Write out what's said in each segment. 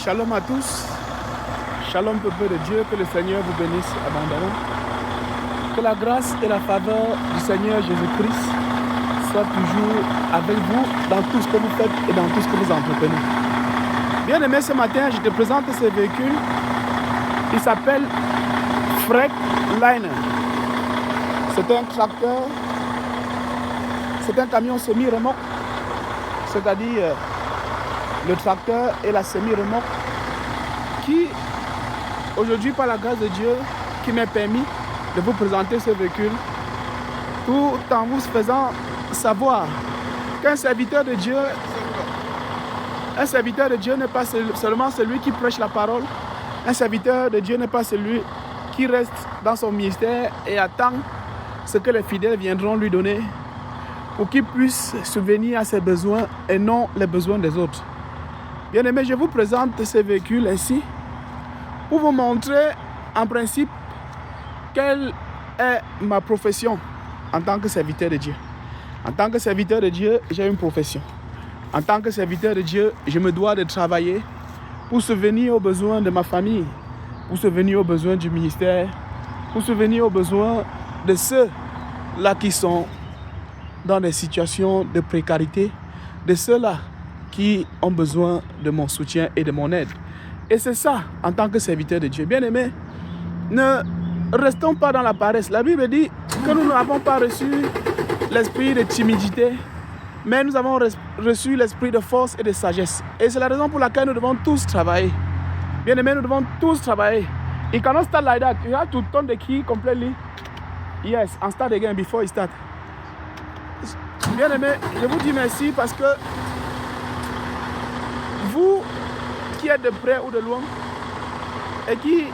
Shalom à tous. Shalom peuple de Dieu. Que le Seigneur vous bénisse abondamment. Que la grâce et la faveur du Seigneur Jésus-Christ soient toujours avec vous dans tout ce que vous faites et dans tout ce que vous entreprenez. Bien aimé, ce matin, je te présente ce véhicule. Il s'appelle Freightliner. C'est un tracteur. C'est un camion semi-remorque. C'est-à-dire le tracteur et la semi-remorque qui, aujourd'hui, par la grâce de Dieu, qui m'est permis de vous présenter ce véhicule tout en vous faisant savoir qu'un serviteur de Dieu, n'est pas seulement celui qui prêche la parole. Un serviteur de Dieu n'est pas celui qui reste dans son ministère et attend ce que les fidèles viendront lui donner pour qu'il puisse subvenir à ses besoins et non les besoins des autres. Bien aimé, je vous présente ce véhicule ici pour vous montrer en principe quelle est ma profession en tant que serviteur de Dieu. En tant que serviteur de Dieu, j'ai une profession. En tant que serviteur de Dieu, je me dois de travailler pour subvenir aux besoins de ma famille, pour subvenir aux besoins du ministère, pour subvenir aux besoins de ceux-là qui sont dans des situations de précarité, de ceux-là qui ont besoin de mon soutien et de mon aide. Et c'est ça, en tant que serviteur de Dieu. Bien-aimés, ne restons pas dans la paresse. La Bible dit que nous n'avons pas reçu l'esprit de timidité, mais nous avons reçu l'esprit de force et de sagesse. Et c'est la raison pour laquelle nous devons tous travailler. Bien-aimés, nous devons tous travailler. It cannot start like that. You have to turn the key completely. Yes, and start again before you start. Bien-aimés, je vous dis merci parce que vous qui êtes de près ou de loin et qui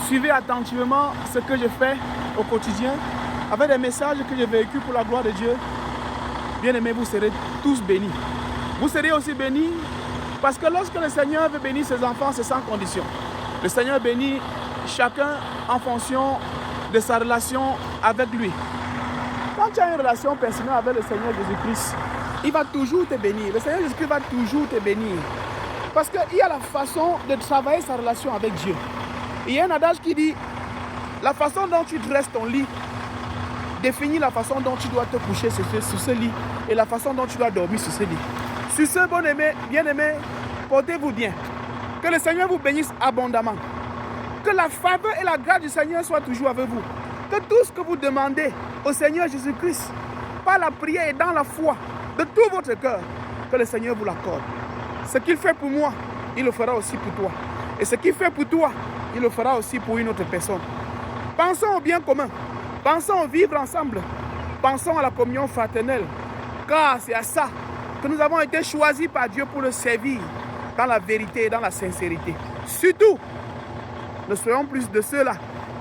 suivez attentivement ce que je fais au quotidien avec des messages que je véhicule pour la gloire de Dieu, bien aimés, vous serez tous bénis. Vous serez aussi bénis parce que lorsque le Seigneur veut bénir ses enfants, c'est sans condition. Le Seigneur bénit chacun en fonction de sa relation avec lui. Quand tu as une relation personnelle avec le Seigneur Jésus-Christ, il va toujours te bénir. Le Seigneur Jésus-Christ va toujours te bénir. Parce qu'il y a la façon de travailler sa relation avec Dieu. Il y a un adage qui dit, la façon dont tu dresses ton lit définit la façon dont tu dois te coucher sur ce lit et la façon dont tu dois dormir sur ce lit. Sur ce, bien-aimé, portez-vous bien. Que le Seigneur vous bénisse abondamment. Que la faveur et la grâce du Seigneur soient toujours avec vous. Que tout ce que vous demandez au Seigneur Jésus-Christ, par la prière et dans la foi, de tout votre cœur, que le Seigneur vous l'accorde. Ce qu'il fait pour moi, il le fera aussi pour toi. Et ce qu'il fait pour toi, il le fera aussi pour une autre personne. Pensons au bien commun. Pensons au vivre ensemble. Pensons à la communion fraternelle. Car c'est à ça que nous avons été choisis par Dieu pour le servir dans la vérité et dans la sincérité. Surtout, ne soyons plus de ceux-là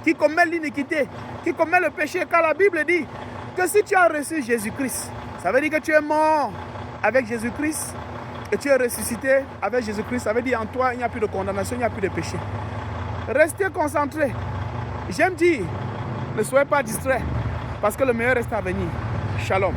qui commettent l'iniquité, qui commettent le péché. Car la Bible dit que si tu as reçu Jésus-Christ, ça veut dire que tu es mort avec Jésus-Christ et tu es ressuscité avec Jésus-Christ. Ça veut dire en toi, il n'y a plus de condamnation, il n'y a plus de péché. Restez concentrés. J'aime dire, ne soyez pas distraits parce que le meilleur reste à venir. Shalom.